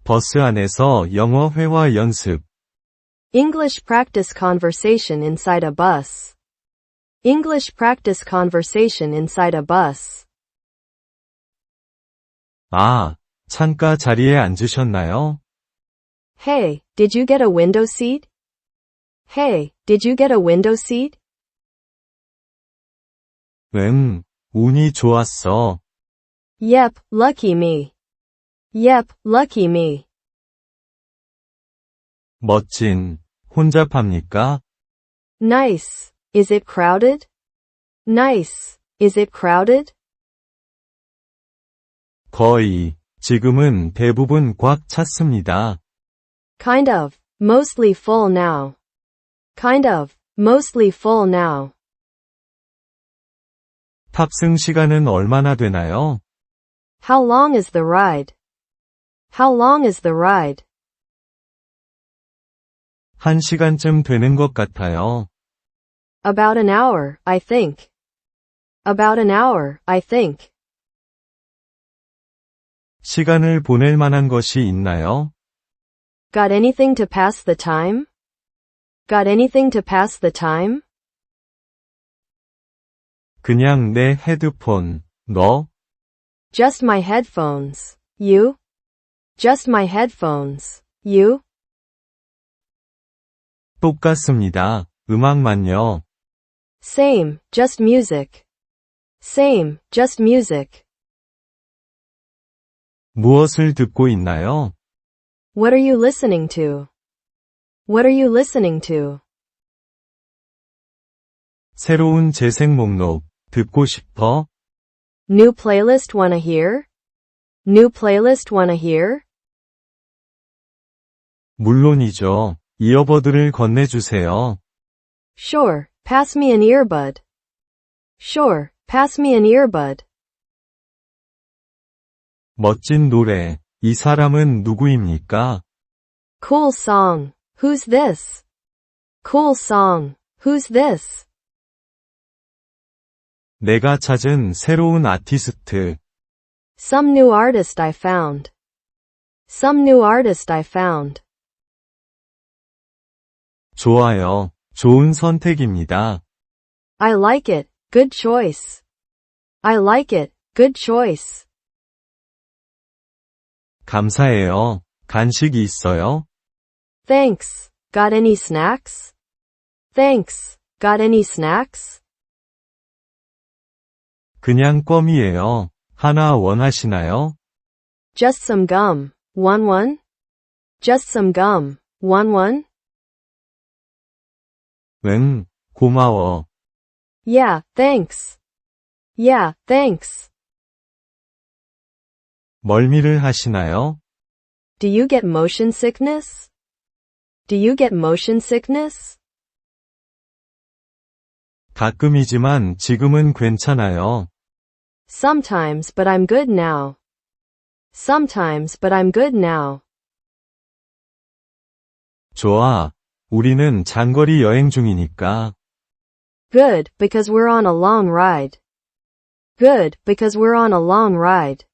버스 안에서 영어 회화 연습. English practice conversation inside a bus. English practice conversation inside a bus. 아, 창가 자리에 앉으셨나요? Hey, did you get a window seat? Hey, did you get a window seat? 응, 운이 좋았어. Yep, lucky me. Yep, lucky me. 멋진. 혼자 팝니까? Nice. Is it crowded? Nice. Is it crowded? 거의. 지금은 대부분 꽉 찼습니다. Kind of. Mostly full now. Kind of. Mostly full now. 탑승 시간은 얼마나 되나요? How long is the ride? How long is the ride? 1시간쯤 되는 것 같아요. About an hour, I think. About an hour, I think. 시간을 보낼 만한 것이 있나요? Got anything to pass the time? Got anything to pass the time? 그냥 내 헤드폰. 너? Just my headphones. You? Just my headphones. You? 똑같습니다. 음악만요. Same, just music. Same, just music. 무엇을 듣고 있나요? What are you listening to? What are you listening to? 새로운 재생 목록. 듣고 싶어? New playlist wanna hear? New playlist wanna hear? 물론이죠. 이어버드를 건네주세요. Sure, pass me an earbud. Sure, pass me an earbud. 멋진 노래. 이 사람은 누구입니까? Cool song. Who's this? Cool song. Who's this? 내가 찾은 새로운 아티스트. Some new artist I found. Some new artist I found. 좋아요. 좋은 선택입니다. I like it. Good choice. I like it. Good choice. 감사해요. 간식이 있어요? Thanks. Got any snacks? Thanks. Got any snacks? 그냥 껌이에요. 하나 원하시나요? Just some gum. Want one? Just some gum. Want one? 응, 고마워. Yeah, thanks. Yeah, thanks. 멀미를 하시나요? Do you get motion sickness? Do you get motion sickness? 가끔이지만 지금은 괜찮아요. Sometimes, but I'm good now. Sometimes, but I'm good now. 좋아. 우리는 장거리 여행 중이니까. Good, because we're on a long ride. Good, because we're on a long ride.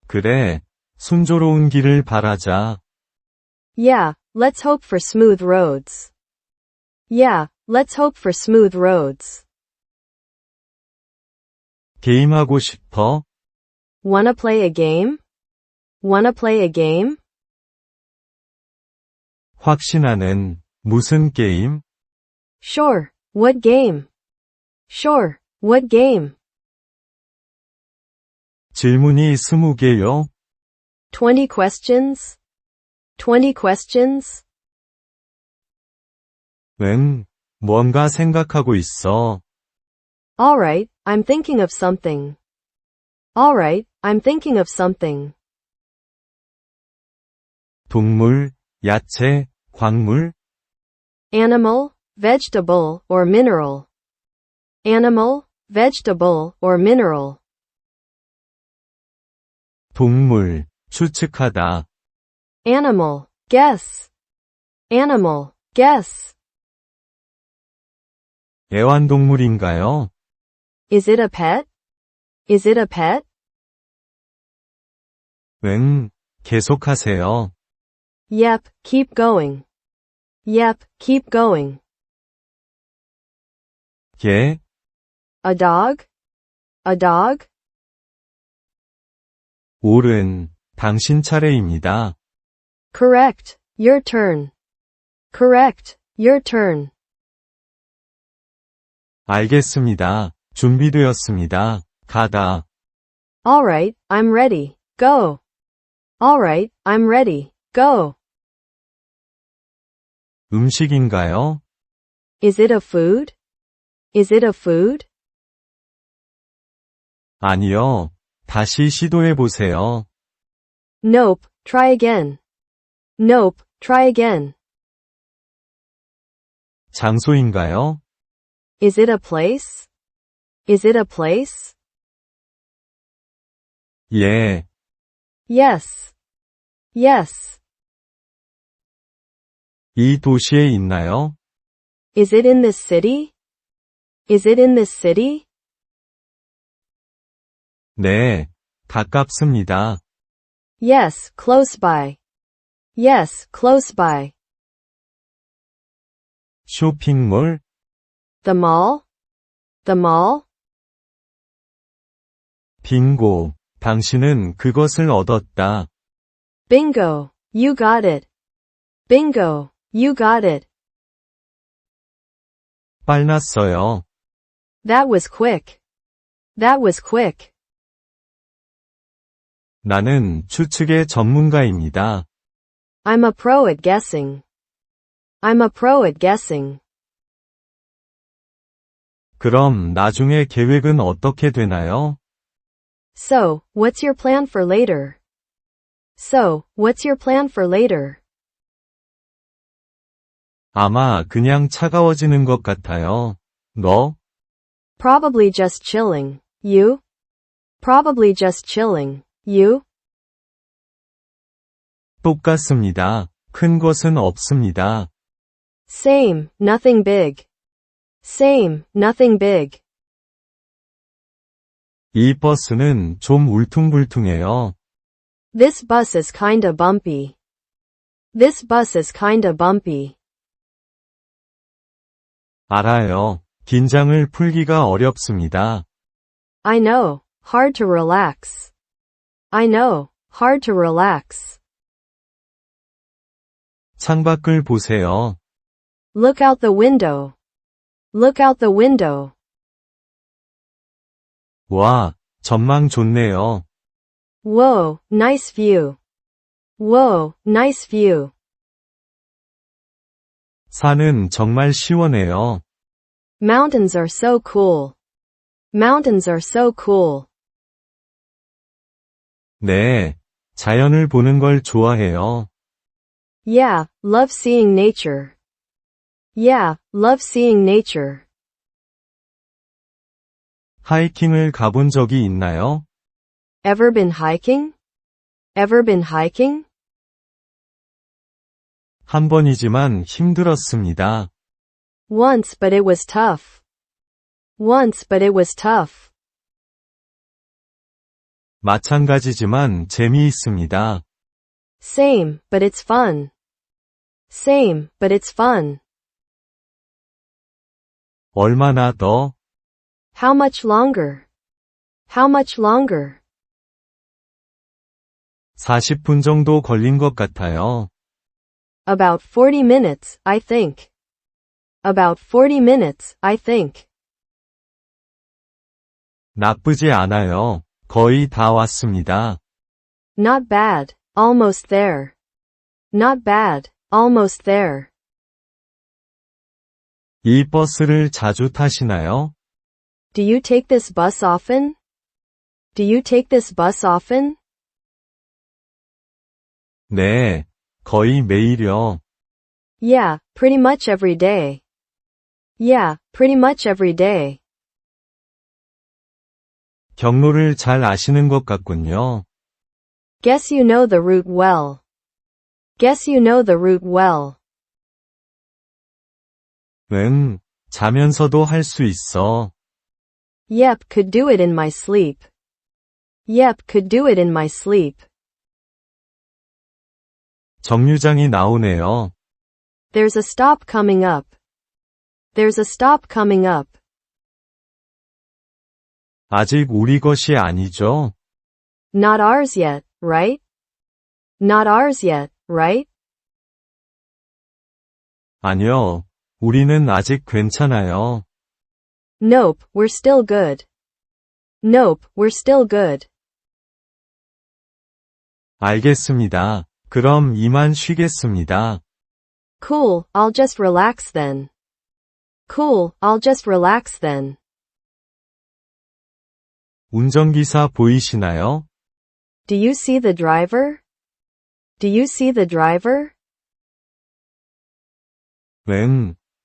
그래. 순조로운 길을 바라자. Yeah, let's hope for smooth roads. Yeah, let's hope for smooth roads. 게임하고 싶어? Wanna play a game? Wanna play a game? 확신하는. 무슨 게임? Sure, what game? Sure, what game? 질문이 20개요? 20 questions? 20 questions? 응, 뭔가 생각하고 있어. Alright, I'm thinking of something. Alright, I'm thinking of something. 동물, 야채, 광물? Animal, vegetable, or mineral. Animal, vegetable, or mineral. 동물, 추측하다. Animal, guess. Animal, guess. 애완동물인가요? Is it a pet? Is it a pet? 응, 계속하세요. Yep, keep going. Yep, keep going. 예, A dog? A dog? 옳은, 당신 차례입니다. Correct. Your turn. Correct. Your turn. 알겠습니다. 준비되었습니다. 가다. Alright, I'm ready. Go. Alright, I'm ready. Go. 음식인가요? Is it a food? Is it a food? 아니요. 다시 시도해보세요. Nope, try again. Nope, try again. 장소인가요? Is it a place? Is it a place? 예. Yes. Yes. 이 도시에 있나요? Is it in this city? Is it in this city? 네. 가깝습니다. Yes, close by. Yes, close by. 쇼핑몰? The mall? The mall? 빙고. 당신은 그것을 얻었다. Bingo. You got it. Bingo. You got it. 빨랐어요. That was quick. That was quick. 나는 추측의 전문가입니다. I'm a pro at guessing. I'm a pro at guessing. 그럼 나중에 계획은 어떻게 되나요? So, what's your plan for later? So, what's your plan for later? 아마 그냥 차가워지는 것 같아요. 너? Probably just chilling. You? Probably just chilling. You? 똑같습니다. 큰 것은 없습니다. Same, nothing big. Same, nothing big. 이 버스는 좀 울퉁불퉁해요. This bus is kinda bumpy. This bus is kinda bumpy. 알아요. 긴장을 풀기가 어렵습니다. I know, hard to relax. I know, hard to relax. 창밖을 보세요. Look out the window. Look out the window. 와, 전망 좋네요. Whoa, nice view. Whoa, nice view. 산은 정말 시원해요. Mountains are so cool. Mountains are so cool. 네, 자연을 보는 걸 좋아해요. Yeah, love seeing nature. Yeah, love seeing nature. 하이킹을 가본 적이 있나요? Ever been hiking? Ever been hiking? 한 번이지만 힘들었습니다. Once, but it was tough. Once, but it was tough. 마찬가지지만 재미있습니다. Same, but it's fun. Same, but it's fun. 얼마나 더? How much longer? How much longer? 40분 정도 걸린 것 같아요. About 40 minutes, I think. About 40 minutes, I think. 나쁘지 않아요. 거의 다 왔습니다. Not bad, almost there. Not bad, almost there. 이 버스를 자주 타시나요? Do you take this bus often? Do you take this bus often? 네, 거의 매일요. Yeah, pretty much every day. Yeah, pretty much every day. 경로를 잘 아시는 것 같군요. Guess you know the route well. Guess you know the route well. 응, 자면서도 할 수 있어. Yep, could do it in my sleep. Yep, could do it in my sleep. 정류장이 나오네요. There's a stop coming up. There's a stop coming up. 아직 우리 것이 아니죠? Not ours yet, right? Not ours yet, right? 아니요. 우리는 아직 괜찮아요. Nope, we're still good. Nope, we're still good. 알겠습니다. 그럼 이만 쉬겠습니다. Cool, I'll just relax then. Cool, I'll just relax then. 운전기사 보이시나요? Do you see the driver? Do you see the driver?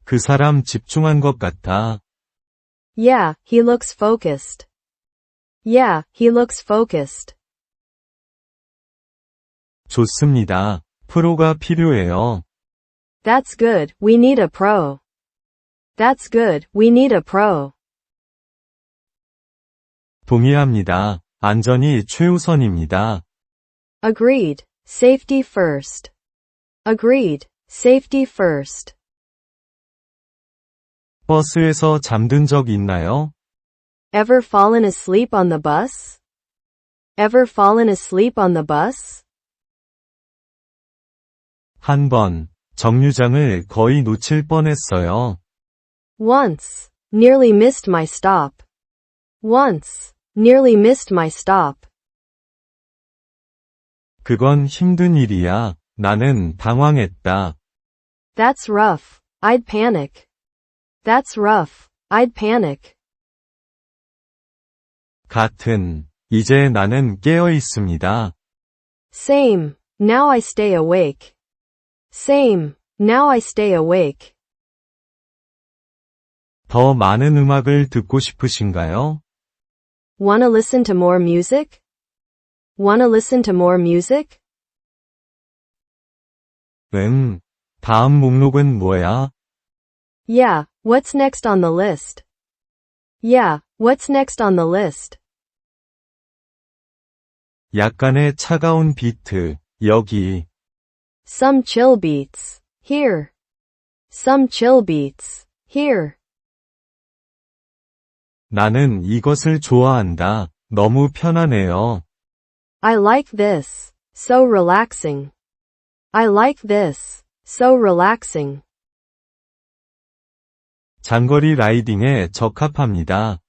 그 사람 집중한 것 같아. Yeah, he looks focused. Yeah, he looks focused. 좋습니다. 프로가 필요해요. That's good, we need a pro. That's good, we need a pro. 동의합니다. 안전이 최우선입니다. Agreed, safety first. Agreed, safety first. 버스에서 잠든 적 있나요? Ever fallen asleep on the bus? Ever fallen asleep on the bus? 한 번, 정류장을 거의 놓칠 뻔했어요. Once, nearly missed my stop. Once, nearly missed my stop. 그건 힘든 일이야. 나는 당황했다. That's rough. I'd panic. That's rough. I'd panic. 같은, 이제 나는 깨어 있습니다. Same. Now I stay awake. Same. Now I stay awake. 더 많은 음악을 듣고 싶으신가요? Wanna listen to more music? Wanna listen to more music? 다음 목록은 뭐야? Yeah, what's next on the list? Yeah, what's next on the list? 약간의 차가운 비트, 여기. Some chill beats. Here. Some chill beats. Here. 나는 이것을 좋아한다. 너무 편하네요. I like this. So relaxing. I like this. So relaxing. 장거리 라이딩에 적합합니다.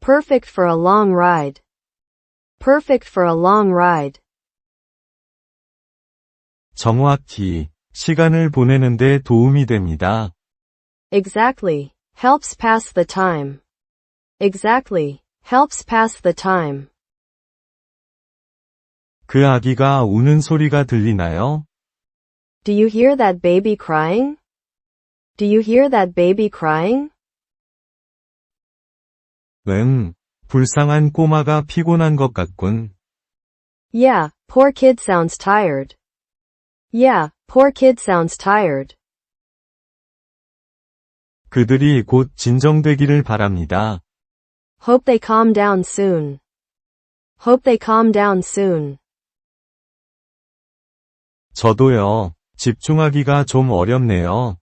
Perfect for a long ride. Perfect for a long ride. 정확히, 시간을 보내는데 도움이 됩니다. Exactly. Helps pass the time. Exactly. Helps pass the time. 그 아기가 우는 소리가 들리나요? Do you hear that baby crying? Do you hear that baby crying? 불쌍한 꼬마가 피곤한 것 같군. Yeah, poor kid sounds tired. Yeah, poor kid sounds tired. 그들이 곧 진정되기를 바랍니다. Hope they calm down soon. Hope they calm down soon. 저도요. 집중하기가 좀 어렵네요.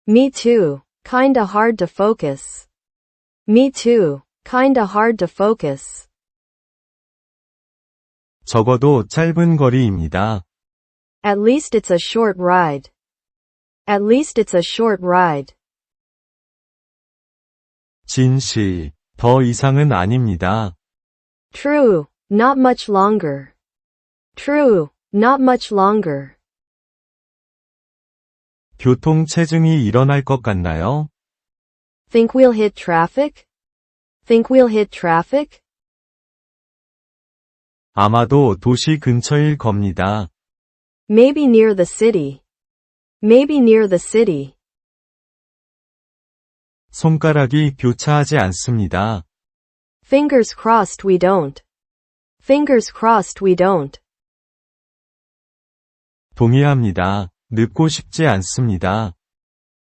Me too. Kinda hard to focus. Me too. Kinda hard to focus. 적어도 짧은 거리입니다. At least it's a short ride. At least it's a short ride. 진실. 더 이상은 아닙니다. True. Not much longer. True. Not much longer. 교통체증이 일어날 것 같나요? Think we'll hit traffic? Think we'll hit traffic? 아마도 도시 근처일 겁니다. Maybe near the city. Maybe near the city. 손가락이 교차하지 않습니다. Fingers crossed we don't. Fingers crossed we don't. 동의합니다. 늦고 싶지 않습니다.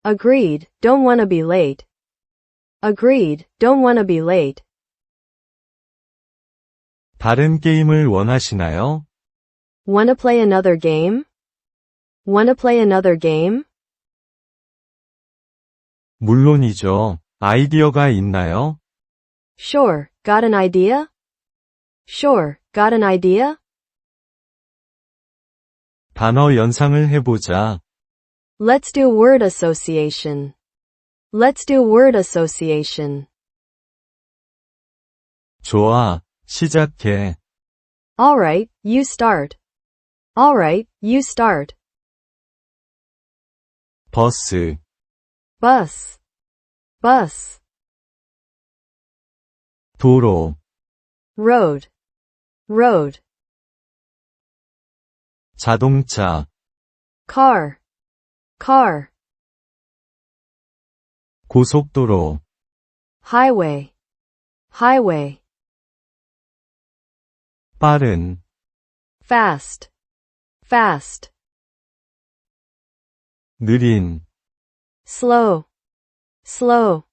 Agreed, don't wanna be late. Agreed, don't wanna be late. 다른 게임을 원하시나요? Wanna play another game? Wanna play another game? 물론이죠. 아이디어가 있나요? Sure, got an idea? Sure, got an idea? 단어 연상을 해보자. Let's do word association. Let's do word association. 좋아, 시작해. Alright, you start. Alright, you start. 버스, Bus. Bus. 도로, Road. Road. 자동차, Car. Car. 고속도로, Highway. Highway. 빠른, Fast. Fast. 느린, Slow. Slow.